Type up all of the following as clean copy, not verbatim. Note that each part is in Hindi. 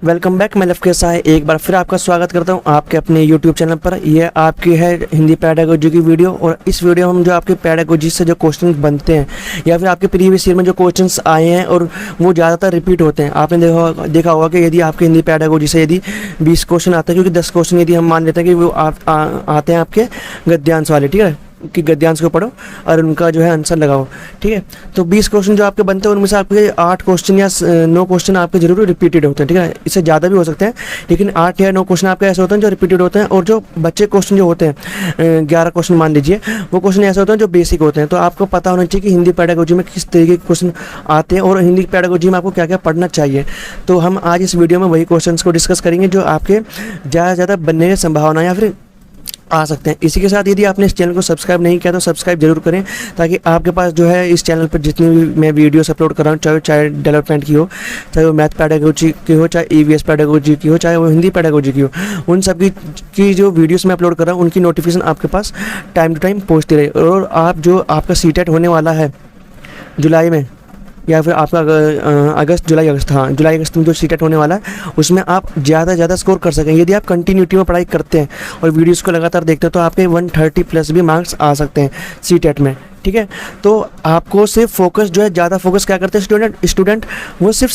Welcome back. मैं लवकेश साय एक बार फिर आपका स्वागत करता हूं आपके अपने यूट्यूब चैनल पर। यह आपकी है हिंदी पेडागोजी की वीडियो और इस वीडियो हम जो आपके पेडागोजी से जो क्वेश्चन बनते हैं या फिर आपके प्रीवियस ईयर में जो क्वेश्चंस आए हैं और वो ज़्यादातर रिपीट होते हैं। आपने देखा होगा कि यदि आपके हिंदी पेडागोजी से यदि 20 क्वेश्चन आते हैं, क्योंकि 10 क्वेश्चन यदि हम मान लेते हैं कि वो आते हैं आपके गद्यांश वाले, ठीक है, कि गद्यांश को पढ़ो और उनका जो है आंसर लगाओ, ठीक है। तो 20 क्वेश्चन जो आपके बनते हैं उनमें से आपके 8 क्वेश्चन या 9 क्वेश्चन आपके जरूर रिपीटेड होते हैं, ठीक है। इससे ज़्यादा भी हो सकते हैं, लेकिन 8 या 9 क्वेश्चन आपके ऐसे होते हैं जो रिपीटेड होते हैं। और जो बच्चे क्वेश्चन जो होते हैं 11 क्वेश्चन मान लीजिए, वो क्वेश्चन ऐसे होते हैं जो बेसिक होते हैं। तो आपको पता होना चाहिए कि हिंदी पेडागोजी में किस तरीके के क्वेश्चन आते हैं और हिंदी पेडागोजी में आपको क्या क्या पढ़ना चाहिए। तो हम आज इस वीडियो में वही क्वेश्चन को डिस्कस करेंगे जो आपके ज़्यादा से ज़्यादा बनने की संभावना या फिर आ सकते हैं। इसी के साथ यदि आपने इस चैनल को सब्सक्राइब नहीं किया तो सब्सक्राइब जरूर करें, ताकि आपके पास जो है इस चैनल पर जितनी भी मैं वीडियोस अपलोड कर रहा हूँ, चाहे चाइल्ड डेवलपमेंट की हो, चाहे वो मैथ पेडागोजी की हो, चाहे ईवीएस पेडागोजी की हो, चाहे वो हिंदी पेडागोजी की हो, उन सब की जो वीडियोस मैं अपलोड कर रहा हूँ उनकी नोटिफिकेशन आपके पास टाइम टू टाइम पहुँचती रहे। और आप जो आपका सीटेट होने वाला है जुलाई में या फिर आपका जुलाई अगस्त में जो सीटेट होने वाला है उसमें आप ज़्यादा से ज़्यादा स्कोर कर सकें। यदि आप कंटिन्यूटी में पढ़ाई करते हैं और वीडियोस को लगातार देखते हैं तो आपके 130 प्लस भी मार्क्स आ सकते हैं सीटेट में, ठीक है। तो आपको सिर्फ फोकस जो है, ज़्यादा फोकस क्या करते हैं स्टूडेंट वो सिर्फ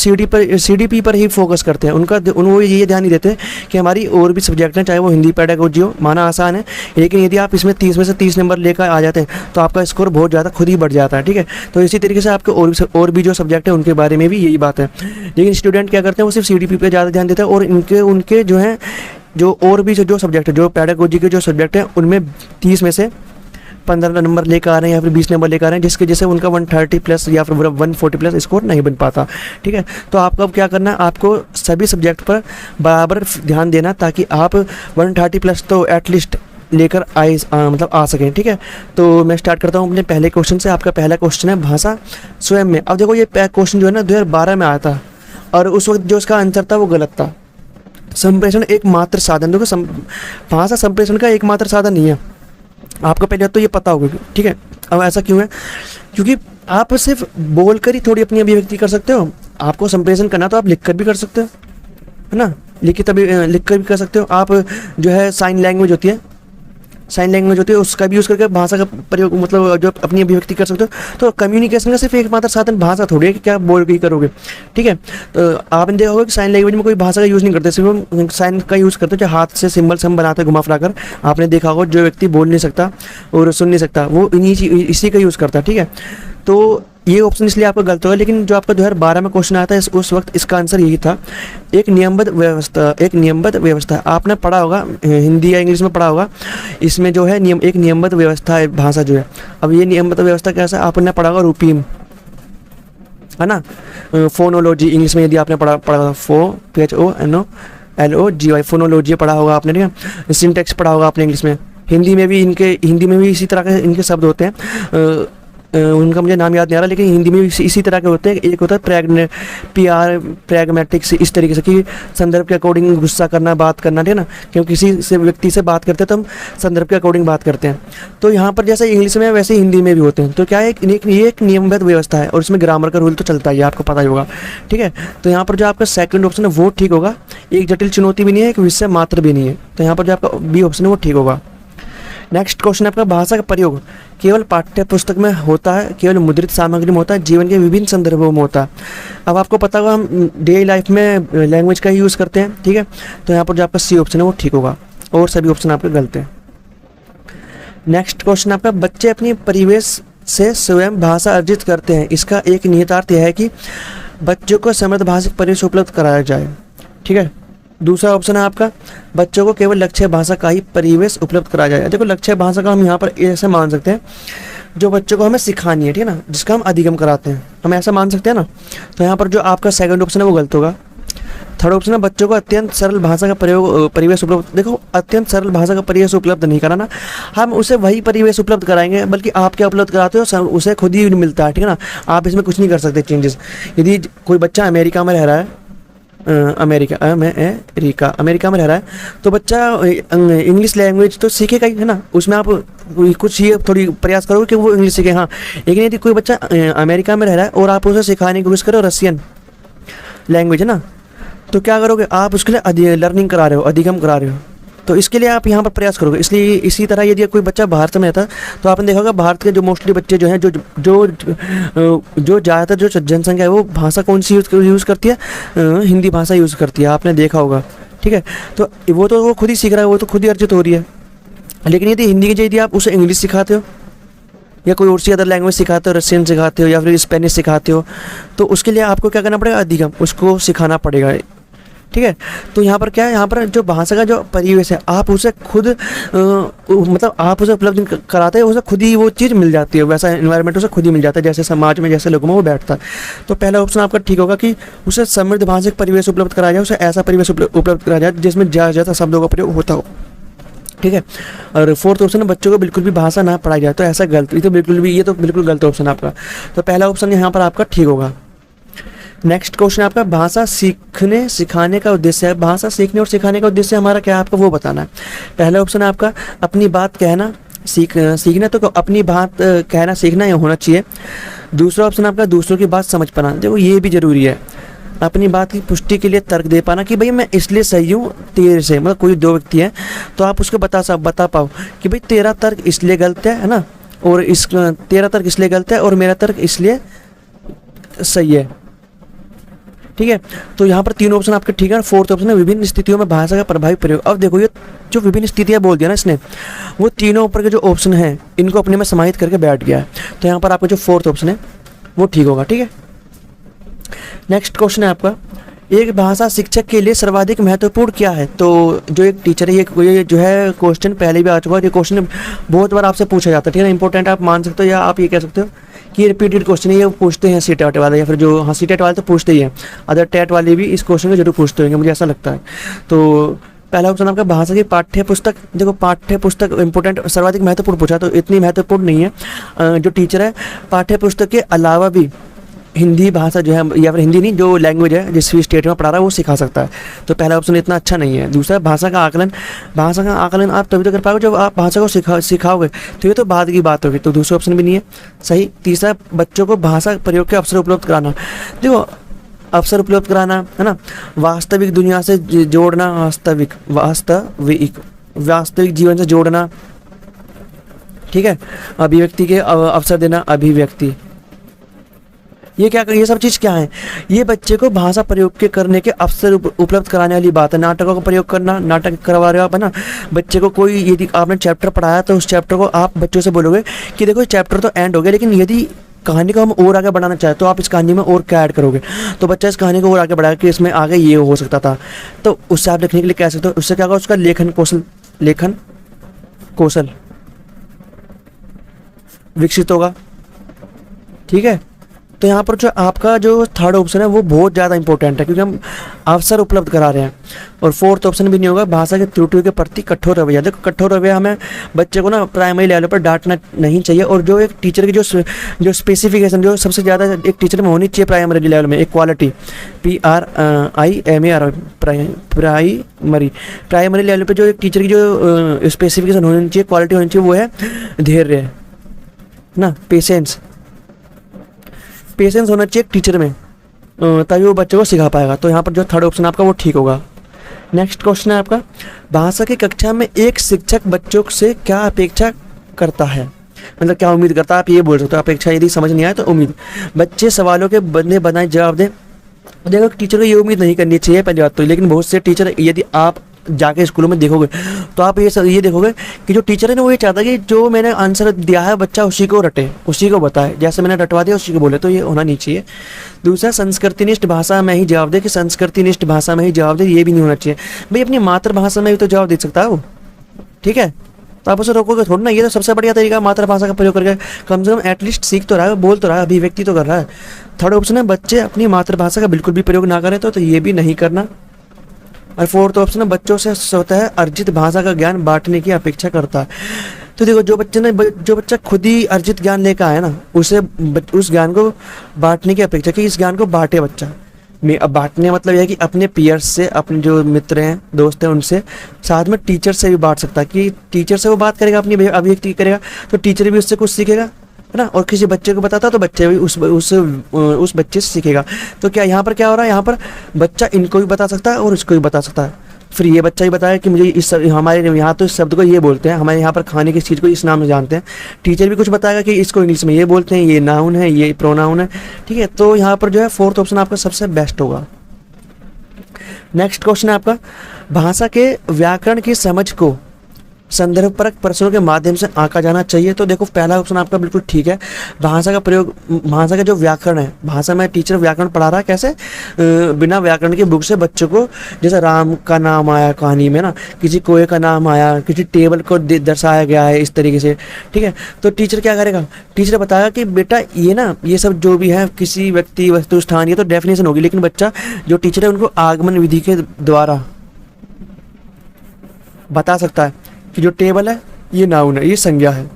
CDP पर ही फोकस करते हैं। वो ये ध्यान नहीं देते कि हमारी और भी सब्जेक्ट हैं, चाहे वो हिंदी पेडागोजी हो, माना आसान है, लेकिन यदि आप इसमें 30 में से 30 नंबर लेकर आ जाते हैं तो आपका स्कोर बहुत ज़्यादा खुद ही बढ़ जाता है, ठीक है। तो इसी तरीके से आपके और भी जो सब्जेक्ट है उनके बारे में भी यही बात है। लेकिन स्टूडेंट क्या करते हैं, वो सिर्फ CDP पर ज़्यादा ध्यान देते हैं और उनके जो हैं जो और भी जो सब्जेक्ट है, जो पेडागोजी के जो सब्जेक्ट हैं उनमें 30 में से 15 नंबर लेकर आ रहे हैं या फिर 20 नंबर लेकर आ रहे हैं, जिसके जैसे उनका 130 प्लस या फिर 140 प्लस स्कोर नहीं बन पाता, ठीक है। तो आपको अब क्या करना है, आपको सभी सब्जेक्ट पर बराबर ध्यान देना ताकि आप 130 प्लस तो एटलीस्ट लेकर मतलब आ सकें, ठीक है। तो मैं स्टार्ट करता हूँ अपने पहले क्वेश्चन से। आपका पहला क्वेश्चन है भाषा स्वयं में। अब देखो ये क्वेश्चन जो है ना 2012 में आया था और उस वक्त जो उसका आंसर था वो गलत था। संप्रेषण एकमात्र साधन, देखो भाषा संप्रेषण का एकमात्र साधन नहीं है, आपको पहले तो ये पता होगा, ठीक है। अब ऐसा क्यों है, क्योंकि आप सिर्फ बोलकर ही थोड़ी अपनी अभिव्यक्ति कर सकते हो। आपको संप्रेषण करना तो आप लिखकर भी कर सकते हो, है ना, लिखकर भी कर सकते हो। आप जो है साइन लैंग्वेज होती है उसका भी यूज़ करके भाषा का प्रयोग, मतलब जो अपनी अभिव्यक्ति कर सकते हो। तो कम्युनिकेशन का सिर्फ एकमात्र साधन भाषा थोड़ी है कि क्या बोल के करोगे, ठीक है। तो आपने देखा होगा कि साइन लैंग्वेज में कोई भाषा का यूज़ नहीं करते, सिर्फ हम साइन का यूज़ करते हैं, जो हाथ से सिंबल्स हम बनाते हैं घुमा फिरा कर। आपने देखा होगा जो व्यक्ति बोल नहीं सकता और सुन नहीं सकता वो इसी का यूज़ करता है, ठीक है। तो ये ऑप्शन इसलिए आपका गलत होगा। लेकिन जो आपका 2012 में क्वेश्चन आया था उस वक्त इसका आंसर यही था, एक नियमबद्ध व्यवस्था। आपने पढ़ा होगा हिंदी या इंग्लिश में पढ़ा होगा, इसमें जो है एक नियमबद्ध व्यवस्था है भाषा जो है। अब ये नियमबद्ध व्यवस्था कैसा, आपने पढ़ा होगा रूपीम, है ना, फोनोलॉजी इंग्लिश में यदि आपने पढ़ा PHONOLOGY फोनोलॉजी पढ़ा होगा आपने, ठीक है। सिंटेक्स पढ़ा होगा आपने इंग्लिश में। हिंदी में भी इसी तरह के इनके शब्द होते हैं, उनका मुझे नाम याद नहीं आ रहा, लेकिन हिंदी में इसी तरह के होते हैं। एक होता है प्रैग्मेटिक्स, इस तरीके से कि संदर्भ के अकॉर्डिंग गुस्सा करना, बात करना, ठीक है ना, क्योंकि किसी से व्यक्ति से बात करते हैं तो हम संदर्भ के अकॉर्डिंग बात करते हैं। तो यहाँ पर जैसे इंग्लिश में वैसे हिंदी में भी होते हैं। तो क्या है, ये एक नियमबद्ध व्यवस्था है और इसमें ग्रामर का रूल तो चलता ही है, आपको पता ही होगा, ठीक है। तो यहाँ पर जो आपका सेकंड ऑप्शन है वो ठीक होगा। एक जटिल चुनौती भी नहीं है, एक विषय मात्र भी नहीं है, तो यहाँ पर जो आपका बी ऑप्शन है वो ठीक होगा। नेक्स्ट क्वेश्चन है आपका भाषा का प्रयोग केवल पाठ्य पुस्तक में होता है, केवल मुद्रित सामग्री में होता है, जीवन के विभिन्न संदर्भों में होता है। अब आपको पता होगा हम डेली लाइफ में लैंग्वेज का ही यूज़ करते हैं, ठीक है। तो यहाँ पर जो आपका सी ऑप्शन है वो ठीक होगा और सभी ऑप्शन आपके गलत हैं। नेक्स्ट क्वेश्चन आपका बच्चे अपनी परिवेश से स्वयं भाषा अर्जित करते हैं, इसका एक निहितार्थ यह है कि बच्चों को समृद्ध भाषिक परिवेश उपलब्ध कराया जाए, ठीक है। दूसरा ऑप्शन है आपका बच्चों को केवल लक्ष्य भाषा का ही परिवेश उपलब्ध कराया जाए। देखो लक्ष्य भाषा का हम यहाँ पर ऐसे मान सकते हैं जो बच्चों को हमें सिखानी है, ठीक है ना, जिसका हम अधिगम कराते हैं, हम ऐसा मान सकते हैं ना। तो यहाँ पर जो आपका सेकंड ऑप्शन है वो गलत होगा। थर्ड ऑप्शन है बच्चों को अत्यंत सरल भाषा का परिवेश उपलब्ध। देखो अत्यंत सरल भाषा का परिवेश उपलब्ध नहीं कराना, हम उसे वही परिवेश उपलब्ध कराएंगे, बल्कि आप क्या उपलब्ध कराते हो उसे खुद ही मिलता है, ठीक है ना। आप इसमें कुछ नहीं कर सकते चेंजेस। यदि कोई बच्चा अमेरिका में रह रहा है, अमेरिका में रह रहा है, तो बच्चा इंग्लिश लैंग्वेज तो सीखेगा ही, है ना। उसमें आप कुछ ये थोड़ी प्रयास करोगे कि वो इंग्लिश सीखे, हाँ। लेकिन यदि कोई बच्चा अमेरिका में रह रहा है और आप उसे सिखाने की कोशिश करो रशियन लैंग्वेज, है ना, तो क्या करोगे, आप उसके लिए लर्निंग करा रहे हो, अधिगम करा रहे हो, तो इसके लिए आप यहाँ पर प्रयास करोगे। इसलिए इसी तरह यदि कोई बच्चा भारत में रहता तो आपने देखा होगा भारत के जो मोस्टली बच्चे जो हैं, जो ज़्यादातर जो जनसंख्या है वो भाषा कौन सी यूज़ करती है, हिंदी भाषा यूज़ करती है, आपने देखा होगा। ठीक है, तो वो खुद ही सीख रहा है, वो तो खुद ही अर्जित हो रही है। लेकिन यदि हिंदी की जगह यदि आप उसे इंग्लिश सिखाते हो या कोई और सी अदर लैंग्वेज सिखाते हो, रशियन सिखाते हो या फिर स्पेनिश सिखाते हो, तो उसके लिए आपको क्या करना पड़ेगा, अधिगम उसको सिखाना पड़ेगा। ठीक है, तो यहाँ पर क्या है, यहाँ पर जो भाषा का जो परिवेश है आप उसे खुद मतलब आप उसे उपलब्ध कराते हैं, उसे खुद ही वो चीज़ मिल जाती है, वैसा एनवायरनमेंट उसे खुद ही मिल जाता है जैसे समाज में जैसे लोगों में वो बैठता है। तो पहला ऑप्शन आपका ठीक होगा कि उसे समृद्ध भाषिक परिवेश उपलब्ध कराया जाए, उसे ऐसा परिवेश उपलब्ध कराया जाए जिसमें ज़्यादा शब्दों का प्रयोग होता हो। ठीक है, और फोर्थ ऑप्शन है बच्चों को बिल्कुल भी भाषा ना पढ़ाई जाए, तो ऐसा गलत, ये तो बिल्कुल गलत ऑप्शन है आपका। तो पहला ऑप्शन यहाँ पर आपका ठीक होगा। नेक्स्ट क्वेश्चन आपका भाषा सीखने सिखाने का उद्देश्य है। भाषा सीखने और सिखाने का उद्देश्य हमारा क्या है, आपको वो बताना है। पहला ऑप्शन है आपका अपनी बात कहना सीखना, तो अपनी बात कहना सीखना ये होना चाहिए। दूसरा ऑप्शन आपका दूसरों की बात समझ पाना, देखो ये भी ज़रूरी है। अपनी बात की पुष्टि के लिए तर्क दे पाना कि भाई मैं इसलिए सही हूँ तेरे से, मतलब कोई दो व्यक्ति है तो आप उसको बता पाओ कि भाई तेरा तर्क इसलिए गलत है ना, और तेरा तर्क इसलिए गलत है और मेरा तर्क इसलिए सही है। ठीक है, तो यहाँ पर तीन ऑप्शन आपके ठीक है। फोर्थ ऑप्शन है विभिन्न स्थितियों में भाषा का प्रभावी प्रयोग। अब देखो ये जो विभिन्न स्थितियाँ बोल दिया ना इसने, वो तीनों ऊपर के जो ऑप्शन हैं इनको अपने में समाहित करके बैठ गया है। तो यहाँ पर आपका जो फोर्थ ऑप्शन है वो ठीक होगा। ठीक है, नेक्स्ट क्वेश्चन है आपका एक भाषा शिक्षक के लिए सर्वाधिक महत्वपूर्ण क्या है। तो जो एक टीचर है, ये जो है क्वेश्चन पहले भी आ चुका है, ये क्वेश्चन बहुत बार आपसे पूछा जाता है। ठीक है, इंपॉर्टेंट आप मान सकते हो या आप ये कह सकते हो कि ये रिपीटेड क्वेश्चन है, ये पूछते हैं सीटेट वाले, या फिर जो हाँ सीटेट वाले तो पूछते ही हैं, अदर टेट वाले भी इस क्वेश्चन को जरूर पूछते होंगे, मुझे ऐसा लगता है। तो पहला ऑप्शन आपका भाषा की पाठ्य पुस्तक। देखो पाठ्य पुस्तक इंपॉर्टेंट, सर्वाधिक महत्वपूर्ण पूछा तो इतनी महत्वपूर्ण नहीं है। जो टीचर है पाठ्य पुस्तक के अलावा भी हिंदी भाषा जो है, या फिर हिंदी नहीं जो लैंग्वेज है जिस भी स्टेट में पढ़ा रहा है वो सिखा सकता है। तो पहला ऑप्शन इतना अच्छा नहीं है। दूसरा भाषा का आकलन। भाषा का आकलन आप तभी तो कर पाओगे जब आप भाषा को सिखाओगे, तो ये तो बाद की बात होगी, तो दूसरा ऑप्शन भी नहीं है सही। तीसरा बच्चों को भाषा प्रयोग के अवसर उपलब्ध कराना। देखो अवसर उपलब्ध कराना है ना, वास्तविक दुनिया से जोड़ना, वास्तविक जीवन से जोड़ना। ठीक है, अभिव्यक्ति के अवसर देना, अभिव्यक्ति, ये सब चीज़ क्या है, ये बच्चे को भाषा प्रयोग के करने के अवसर उपलब्ध कराने वाली बात है। नाटकों का प्रयोग करना, नाटक करवा रहे हो आप है ना, बच्चे को कोई यदि आपने चैप्टर पढ़ाया तो उस चैप्टर को आप बच्चों से बोलोगे कि देखो चैप्टर तो एंड हो गया, लेकिन यदि कहानी को हम और आगे बढ़ाना चाहें तो आप इस कहानी में और क्या ऐड करोगे। तो बच्चा इस कहानी को और आगे बढ़ाया कि इसमें आगे ये हो सकता था, तो उससे आप लिखने के लिए कह सकते हो। उससे क्या होगा, उसका लेखन कौशल विकसित होगा। ठीक है, तो यहाँ पर जो आपका जो थर्ड ऑप्शन है वो बहुत ज़्यादा इंपॉर्टेंट है, क्योंकि हम अवसर उपलब्ध करा रहे हैं। और फोर्थ ऑप्शन भी नहीं होगा, भाषा की त्रुटियों के प्रति कठोर रवैया। देखो कठोर रवैया, हमें बच्चे को ना प्राइमरी लेवल पर डांटना नहीं चाहिए। और जो एक टीचर की जो स्पेसिफिकेशन जो सबसे ज़्यादा एक टीचर में होनी चाहिए प्राइमरी लेवल में, एक क्वालिटी PRIMAR प्राइमरी लेवल पर जो एक टीचर की जो स्पेसिफिकेशन होनी चाहिए, क्वालिटी होनी चाहिए, वो है धैर्य ना, पेशेंस होना चाहिए टीचर में, तभी वो बच्चे को सिखा पाएगा। तो यहाँ पर जो थर्ड ऑप्शन आपका वो ठीक होगा। नेक्स्ट क्वेश्चन है आपका भाषा की कक्षा में एक शिक्षक बच्चों से क्या अपेक्षा करता है, मतलब क्या उम्मीद करता है, आप ये बोल सकते हो। अपेक्षा यदि समझ नहीं आए तो उम्मीद, बच्चे सवालों के बने बनाए जवाब दें। देखो टीचर को ये उम्मीद नहीं करनी चाहिए पहली बात तो, लेकिन बहुत से टीचर यदि आप जाके स्कूलों में देखोगे तो आप ये देखोगे कि जो टीचर है ना वो ये चाहता है कि जो मैंने आंसर दिया है बच्चा उसी को रटे, उसी को बताए, जैसे मैंने रटवा दिया उसी को बोले, तो ये होना नहीं चाहिए। दूसरा संस्कृतिनिष्ठ भाषा में ही जवाब दे, कि संस्कृतिनिष्ठ भाषा में ही जवाब दे, ये भी नहीं होना चाहिए। भाई अपनी मातृभाषा में भी तो जवाब दे सकता है वो, ठीक है, तो आप उसे रोकोगे थोड़ा ना। ये तो सबसे बढ़िया तरीका मातृभाषा का प्रयोग करके कम से कम एटलीस्ट सीख तो रहा है, बोल तो रहा है, अभिव्यक्ति तो कर रहा है। थर्ड ऑप्शन है बच्चे अपनी मातृभाषा का बिल्कुल भी प्रयोग ना करें, तो ये भी नहीं करना। और फोर्थ ऑप्शन है बच्चों से स्वतः अर्जित भाषा का ज्ञान बांटने की अपेक्षा करता है। तो देखो जो बच्चा खुद ही अर्जित ज्ञान लेकर आया ना, उसे उस ज्ञान को बांटने की अपेक्षा, कि इस ज्ञान को बांटे बच्चा। अब बांटने मतलब यह है कि अपने पीयर्स से, अपने जो मित्र हैं, दोस्त हैं, उनसे, साथ में टीचर से भी बांट सकता है, कि टीचर से वो बात करेगा, अपनी अभिव्यक्ति करेगा, तो टीचर भी उससे कुछ सीखेगा, है ना, और किसी बच्चे को बताता तो बच्चे भी उस बच्चे से सीखेगा। तो क्या यहाँ पर क्या हो रहा है, यहाँ पर बच्चा इनको भी बता सकता है और इसको भी बता सकता है। फिर ये बच्चा ही बताया कि मुझे हमारे यहाँ तो इस शब्द को ये बोलते हैं, हमारे यहाँ पर खाने की चीज़ को इस नाम से जानते हैं। टीचर भी कुछ बताएगा कि इसको इंग्लिश में ये बोलते हैं, ये नाउन है, ये प्रोनाउन है, ठीक है। तो यहाँ पर जो है फोर्थ ऑप्शन आपका सबसे बेस्ट होगा। नेक्स्ट क्वेश्चन है आपका, भाषा के व्याकरण की समझ को संदर्भपरक प्रश्नों के माध्यम से आंका जाना चाहिए। तो देखो पहला ऑप्शन आपका बिल्कुल ठीक है। भाषा का प्रयोग, भाषा का जो व्याकरण है, भाषा में टीचर व्याकरण पढ़ा रहा है कैसे, बिना व्याकरण की बुक से बच्चों को, जैसे राम का नाम आया कहानी में ना, किसी कोए का नाम आया, किसी टेबल को दर्शाया गया है इस तरीके से, ठीक है। तो टीचर क्या करेगा, टीचर बताएगा कि बेटा ये ना, ये सब जो भी है किसी व्यक्ति वस्तु स्थान, ये तो डेफिनेशन होगी, लेकिन बच्चा जो टीचर है उनको आगमन विधि के द्वारा बता सकता है कि जो टेबल है ये नाउन है, ये संज्ञा है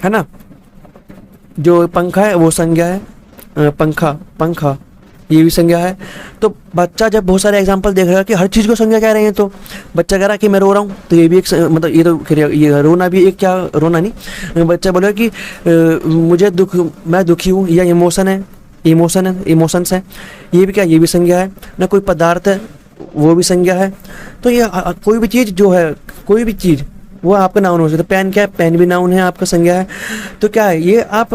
ना, जो पंखा है वो संज्ञा है, पंखा ये भी संज्ञा है। तो बच्चा जब बहुत सारे एग्जांपल देख रहा कि हर चीज़ को संज्ञा कह रहे हैं, तो बच्चा कह रहा है कि मैं रो रहा हूँ, तो ये भी एक मतलब ये तो ये रोना भी एक, क्या रोना नहीं, बच्चा बोला कि मुझे मैं दुखी हूँ, या इमोशंस है, ये भी क्या, ये भी संज्ञा है ना। कोई पदार्थ है वो भी संज्ञा है। तो ये कोई भी चीज़ जो है, कोई भी चीज़ वो आपका नाउन हो सकता है। पेन क्या है, पेन भी नाउन है, आपका संज्ञा है। तो क्या है, ये आप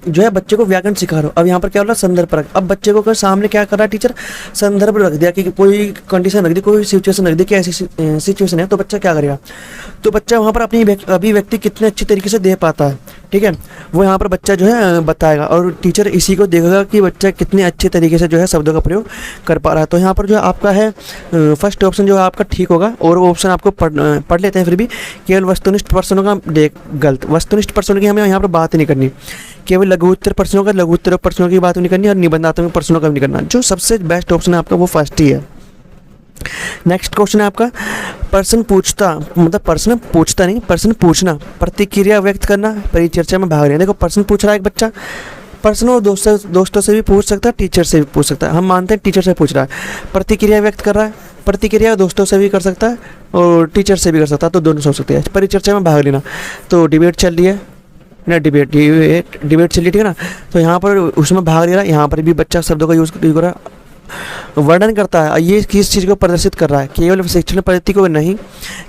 जो है बच्चे को व्याकरण सिखा रहे हो। अब यहाँ पर क्या हो रहा है, संदर्भ परक। अब बच्चे को सामने क्या कर रहा है टीचर, संदर्भ रख दिया कि कोई कंडीशन रख दी, कोई सिचुएशन रख दी कि ऐसी सिचुएशन है, तो बच्चा क्या करेगा, तो बच्चा वहाँ पर अपनी अभिव्यक्ति कितने अच्छी तरीके से दे पाता है, ठीक है, वो यहाँ पर बच्चा जो है बताएगा, और टीचर इसी को देखेगा कि बच्चा कितने अच्छे तरीके से जो है शब्दों का प्रयोग कर पा रहा है। तो यहाँ पर जो आपका है फर्स्ट ऑप्शन जो है आपका ठीक होगा। और वो ऑप्शन आपको पढ़ लेते हैं फिर भी, केवल वस्तुनिष्ठ प्रश्नों का गलत। वस्तुनिष्ठ प्रश्नों की हमें यहाँ पर बात नहीं करनी, केवल लघु उत्तर प्रश्नों का, लघु उत्तर प्रश्नों की बात नहीं करनी, और निबंधात्मक प्रश्नों का भी नहीं करना। जो सबसे बेस्ट ऑप्शन है आपका वो फर्स्ट ही है। नेक्स्ट क्वेश्चन है आपका, प्रश्न पूछता, मतलब प्रश्न पूछता नहीं, प्रश्न पूछना, प्रतिक्रिया व्यक्त करना, परिचर्चा में भाग लेना। देखो प्रश्न पूछ रहा है एक बच्चा, प्रश्न वो दोस्तों से भी पूछ सकता है, टीचर से भी पूछ सकता है। हम मानते हैं टीचर से पूछ रहा है। प्रतिक्रिया व्यक्त कर रहा है, प्रतिक्रिया दोस्तों से भी कर सकता है और टीचर से भी कर सकता है, तो दोनों से हो सकती है। परिचर्चा में भाग लेना, तो डिबेट चल रही है ना, डिबेट चल रही है, ठीक है ना। तो यहाँ पर उसमें भाग ले रहा है, यहाँ पर भी बच्चा शब्दों का यूज़ कर रहा है, वर्णन करता है, ये किस चीज़ को प्रदर्शित कर रहा है, केवल शिक्षण पद्धति को नहीं,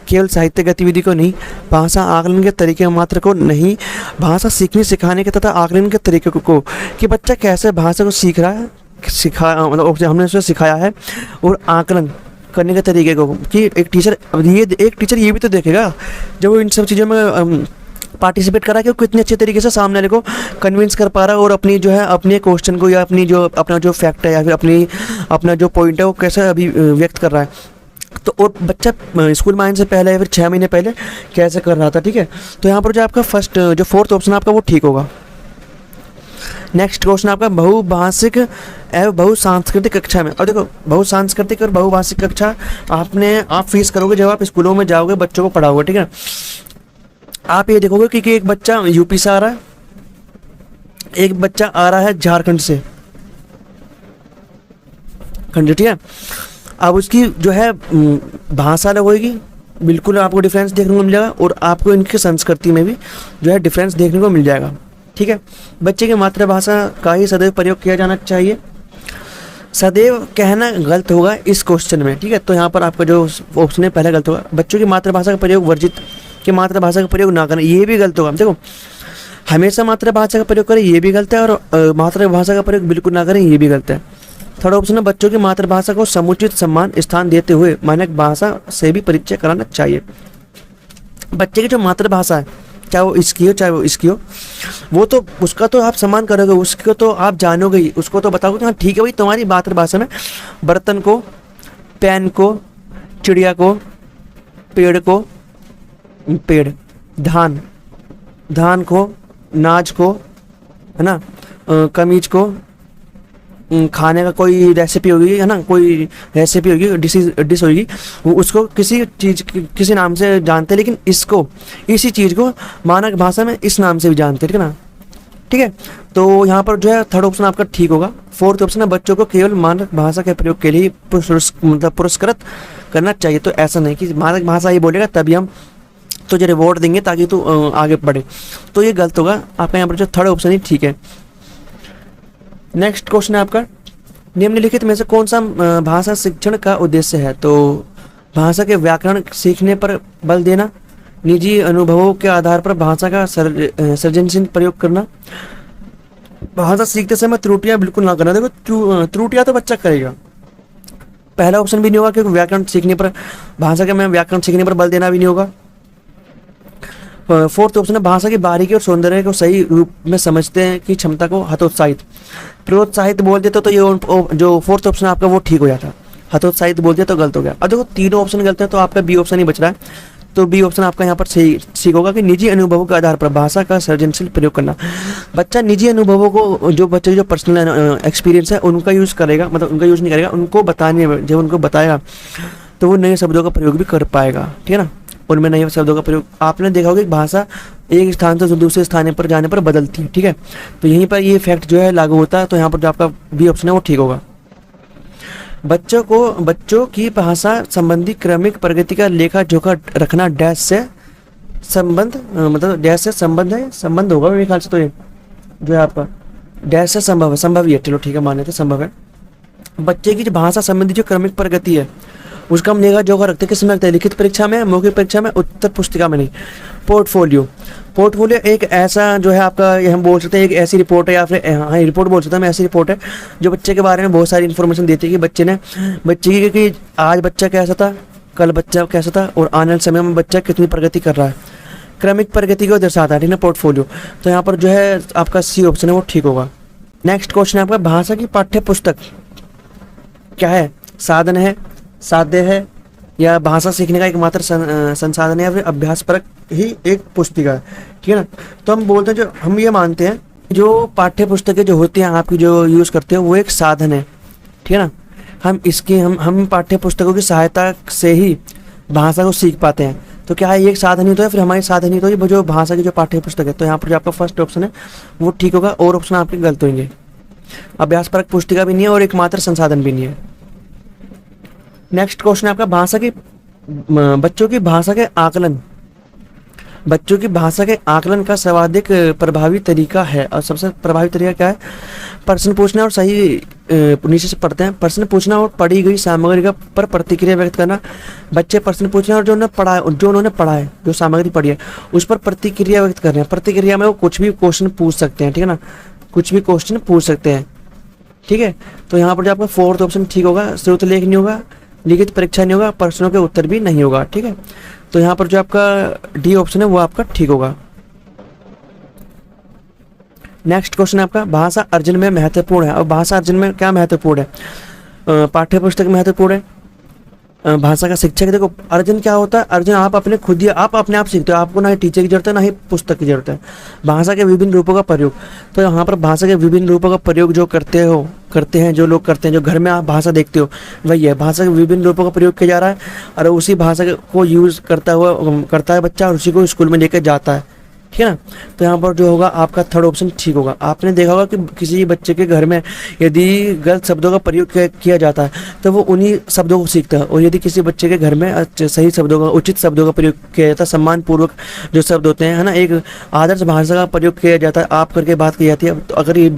केवल साहित्य गतिविधि को नहीं, भाषा आकलन के तरीके मात्र को नहीं, भाषा सीखने सिखाने के तथा आकलन के तरीके को, कि बच्चा कैसे भाषा को सीख रहा है, मतलब हमने उसे सिखाया है, और आकलन करने के तरीके को, कि एक टीचर ये भी तो देखेगा जब वो इन सब चीज़ों में पार्टिसिपेट करा कि वो कितने अच्छे तरीके से सामने वाले को कन्विंस कर पा रहा है, और अपनी जो है अपने क्वेश्चन को, या अपना जो फैक्ट है, या फिर अपना जो पॉइंट है वो कैसे अभी व्यक्त कर रहा है। तो और बच्चा स्कूल में आने से पहले या फिर 6 महीने पहले कैसे कर रहा था, ठीक है। तो यहाँ पर जो आपका जो फोर्थ ऑप्शन आपका वो ठीक होगा। नेक्स्ट क्वेश्चन आपका, बहुभाषिक एवं बहुसांस्कृतिक कक्षा में। और देखो बहुसांस्कृतिक और बहुभाषिक कक्षा आप फेस करोगे जब आप स्कूलों में जाओगे, बच्चों को पढ़ाओगे, ठीक है। आप ये देखोगे कि एक बच्चा यूपी से आ रहा है, एक बच्चा आ रहा है झारखंड से, ठीक है। अब उसकी जो है भाषा अलग होगी, बिल्कुल आपको डिफरेंस देखने को मिल जाएगा, और आपको इनकी संस्कृति में भी जो है डिफरेंस देखने को मिल जाएगा, ठीक है। बच्चे की मातृभाषा का ही सदैव प्रयोग किया जाना चाहिए। सदैव कहना गलत होगा इस क्वेश्चन में, ठीक है। तो यहाँ पर आपका जो ऑप्शन है पहला गलत होगा। बच्चों की मातृभाषा का प्रयोग वर्जित, कि मातृभाषा का प्रयोग ना करें, ये भी गलत होगा। देखो हमेशा मातृभाषा का प्रयोग करें, ये भी गलत है, और मातृभाषा का प्रयोग बिल्कुल ना करें, ये भी गलत है। थर्ड ऑप्शन है, बच्चों की मातृभाषा को समुचित सम्मान स्थान देते हुए मानक भाषा से भी परिचय कराना चाहिए। बच्चे की जो मातृभाषा है, चाहे वो इसकी हो चाहे वो इसकी हो, वो तो उसका तो आप सम्मान करोगे, उसको तो आप जानोगे ही, उसको तो बताओगे कि हाँ ठीक है भाई, तुम्हारी मातृभाषा में बर्तन को, पेन को, चिड़िया को, पेड़, धान को, नाच को, है ना, कमीज को, खाने का कोई रेसिपी होगी, है ना, कोई रेसिपी होगी, डिश होगी, वो उसको किसी चीज़ किसी नाम से जानते हैं, लेकिन इसी चीज़ को मानक भाषा में इस नाम से भी जानते हैं, ठीक है ना, ठीक है। तो यहाँ पर जो है थर्ड ऑप्शन आपका ठीक होगा। फोर्थ ऑप्शन है, बच्चों को केवल मानक भाषा के प्रयोग के लिए पुरस्कृत करना चाहिए। तो ऐसा नहीं कि मानक भाषा ही बोलेगा तभी हम तुझे रिवॉर्ड देंगे ताकि तू आगे बढ़े। तो ये गलत होगा, आपका यहाँ पर जो थर्ड ऑप्शन ही ठीक है। नेक्स्ट क्वेश्चन है आपका, निम्नलिखित में से कौन सा भाषा शिक्षण का उद्देश्य है? तो भाषा के व्याकरण सीखने पर बल देना, निजी अनुभवों के आधार पर भाषा का सृजनशील प्रयोग करना, भाषा सीखते समय त्रुटियां बिल्कुल ना करना। देखो त्रुटियां तो बच्चा करेगा, पहला ऑप्शन भी नहीं होगा क्योंकि व्याकरण सीखने पर, भाषा के में व्याकरण सीखने पर बल देना भी नहीं होगा। फोर्थ ऑप्शन है भाषा की बारीकी और सौंदर्य को सही रूप में समझते हैं की क्षमता को हतोत्साहित, प्रोत्साहित बोल देते तो ये जो फोर्थ ऑप्शन आपका वो ठीक हो जाता, हतोत्साहित बोल दिया तो गलत हो गया। अब देखो तीनों ऑप्शन गलत है तो आपका बी ऑप्शन ही बच रहा है। तो बी ऑप्शन आपका यहाँ पर सही ठीक होगा कि निजी अनुभवों के आधार पर भाषा का सृजनशील प्रयोग करना। बच्चा निजी अनुभवों को, जो बच्चे की जो पर्सनल एक्सपीरियंस है उनका यूज़ करेगा, मतलब उनका यूज़ नहीं करेगा, उनको बताने में जब उनको बताएगा तो वो नए शब्दों का प्रयोग भी कर पाएगा, ठीक है ना। उनमें नए शब्दों का प्रयोग, आपने देखा होगा कि भाषा एक स्थान से दूसरे स्थान पर जाने पर बदलती है, ठीक है। तो यहीं पर ये फैक्ट जो है लागू होता है। तो यहाँ पर जो आपका बी ऑप्शन है वो ठीक होगा। बच्चों की भाषा संबंधी क्रमिक प्रगति का लेखा जोखा रखना डैश से संबंध, मतलब डैश से संबंध है, संबंध होगा मेरे ख्याल से। तो ये जो है आपका डैश से संभव है, संभव ही है, चलो ठीक है मान लेते संभव है। बच्चे की जो भाषा संबंधी जो क्रमिक प्रगति है उसका हम लेखा जोखा रखते हैं, किस में रखते हैं? लिखित परीक्षा में, मौखिक परीक्षा में, उत्तर पुस्तिका में नहीं। पोर्टफोलियो एक ऐसा जो है आपका, ये हम बोल सकते हैं एक ऐसी रिपोर्ट है, या फिर हाँ रिपोर्ट बोल सकते हैं, ऐसी रिपोर्ट है जो बच्चे के बारे में बहुत सारी इन्फॉर्मेशन देती है कि बच्चे की आज बच्चा कैसा था, कल बच्चा कैसा था और आने वाले समय में बच्चा कितनी प्रगति कर रहा है, क्रमिक प्रगति को दर्शाता है, ठीक है, पोर्टफोलियो। तो यहाँ पर जो है आपका सी ऑप्शन है वो ठीक होगा। नेक्स्ट क्वेश्चन है आपका, भाषा की पाठ्य पुस्तक क्या है? साधन है, साध्य है, या भाषा सीखने का एकमात्र संसाधन है, या फिर अभ्यासपरक ही एक पुस्तिका है, ठीक है ना। तो हम बोलते हैं, जो हम ये मानते हैं जो पाठ्य पुस्तकें जो होती हैं आपकी जो यूज़ करते हो वो एक साधन है, ठीक है ना। हम पाठ्य पुस्तकों की सहायता से ही भाषा को सीख पाते हैं। तो क्या है, ये एक साधन ही तो है, फिर हमारी साधन ही तो है जो भाषा की जो पाठ्य पुस्तक है। तो यहाँ पर जो आपका फर्स्ट ऑप्शन है वो ठीक होगा, और ऑप्शन आपके गलत होंगे। अभ्यासपरक पुस्तिका भी नहीं है और एकमात्र संसाधन भी नहीं है। नेक्स्ट क्वेश्चन है आपका, बच्चों की भाषा के आकलन का सर्वाधिक प्रभावी तरीका है, और सबसे प्रभावी तरीका क्या है? प्रश्न पूछना और सही, नीचे से पढ़ते हैं, प्रश्न पूछना और पढ़ी गई सामग्री का पर प्रतिक्रिया व्यक्त करना। बच्चे प्रश्न पूछना और जो उन्होंने पढ़ा है, जो सामग्री पढ़ी है उस पर प्रतिक्रिया व्यक्त कर रहे हैं। प्रतिक्रिया में वो कुछ भी क्वेश्चन पूछ सकते हैं, ठीक है ना, कुछ भी क्वेश्चन पूछ सकते हैं, ठीक है। तो यहाँ पर जो आपका फोर्थ ऑप्शन ठीक होगा, स्रोत लेख नहीं होगा, लिखित परीक्षा नहीं होगा, प्रश्नों के उत्तर भी नहीं होगा, ठीक है। तो यहाँ पर जो आपका डी ऑप्शन है वो आपका ठीक होगा। नेक्स्ट क्वेश्चन है आपका, भाषा अर्जन में महत्वपूर्ण है। और भाषा अर्जन में क्या महत्वपूर्ण है? पाठ्य पुस्तक महत्वपूर्ण है, भाषा का शिक्षक। देखो अर्जन क्या होता है, अर्जन आप अपने आप सीखते हो, आपको ना ही टीचर की जरूरत है ना ही पुस्तक की जरूरत है। भाषा के विभिन्न रूपों का प्रयोग, तो यहाँ पर भाषा के विभिन्न रूपों का प्रयोग जो करते हैं जो लोग करते हैं, जो घर में आप भाषा देखते हो वही है। भाषा के विभिन्न रूपों का प्रयोग किया जा रहा है और उसी भाषा को यूज़ करता है बच्चा और उसी को स्कूल में लेकर जाता है, ठीक है ना। तो यहाँ पर जो होगा आपका थर्ड ऑप्शन ठीक होगा। आपने देखा होगा कि किसी बच्चे के घर में यदि गलत शब्दों का प्रयोग किया जाता है तो वो उन्हीं शब्दों को सीखता है, और यदि किसी बच्चे के घर में सही शब्दों का, उचित शब्दों का प्रयोग किया जाता है, सम्मान पूर्वक जो शब्द होते हैं, है ना, एक आदर्श भाषा का प्रयोग किया जाता है, आप करके बात की जाती है। तो अगर ये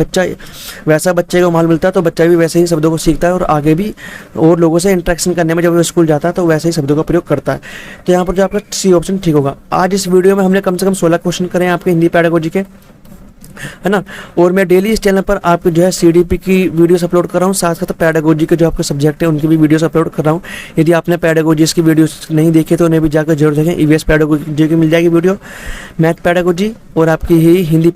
वैसा बच्चे को माहौल मिलता है तो बच्चा भी वैसे ही शब्दों को सीखता है और आगे भी और लोगों से इंटरेक्शन करने में जब वो स्कूल जाता है तो वैसे ही शब्दों का प्रयोग करता है। तो यहाँ पर जो आपका सी ऑप्शन ठीक होगा। आज इस वीडियो में हमने कम से कम 16 क्वेश्चन करें आपके हिंदी पैडागोजी के, है ना। और मैं डेली इस चैनल पर आपको जो है सीडीपी की वीडियोस अपलोड कर रहा हूँ, साथ साथ पैडागोजी के जो आपके सब्जेक्ट है उनकी भी वीडियोस अपलोड कर रहा हूँ। यदि आपने पैडागोजी की वीडियोस नहीं देखी तो उन्हें भी जाकर जरूर देखें। ईवीएस पैडागोजी की मिल जाएगी वीडियो, मैथ पैडागोजी और आपकी ही हिंदी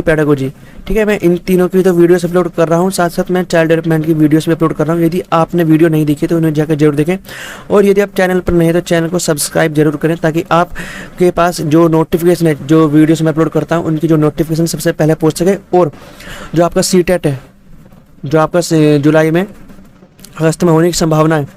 पैडागोजी, ठीक है। मैं इन तीनों की तो वीडियोस अपलोड कर रहा हूँ, साथ साथ मैं चाइल्ड डेवलपमेंट की वीडियोस भी अपलोड कर रहा हूँ। यदि आपने वीडियो नहीं देखी तो उन्हें जाकर जरूर देखें, और यदि आप चैनल पर नहीं है तो चैनल को सब्सक्राइब जरूर करें ताकि आपके पास जो नोटिफिकेशन है, जो वीडियोस मैं अपलोड करता हूँ उनकी जो नोटिफिकेशन सबसे पहले पहुँच सके। और जो आपका सीटेट है, जो आपका जुलाई में, अगस्त में होने की संभावना है,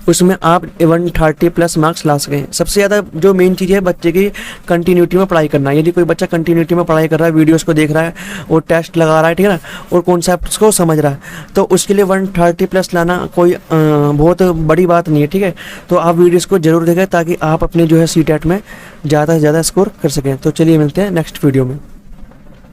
उसमें आप 130 प्लस मार्क्स ला सकें। सबसे ज़्यादा जो मेन चीज़ है बच्चे की कंटिन्यूटी में पढ़ाई करना। यदि कोई बच्चा कंटिन्यूटी में पढ़ाई कर रहा है, वीडियोस को देख रहा है और टेस्ट लगा रहा है, ठीक है ना, और कॉन्सेप्ट्स को समझ रहा है, तो उसके लिए 130 प्लस लाना कोई बहुत बड़ी बात नहीं है, ठीक है। तो आप वीडियोस को ज़रूर देखें ताकि आप अपने जो है CTET में ज़्यादा से ज़्यादा स्कोर कर सकें। तो चलिए मिलते हैं नेक्स्ट वीडियो में।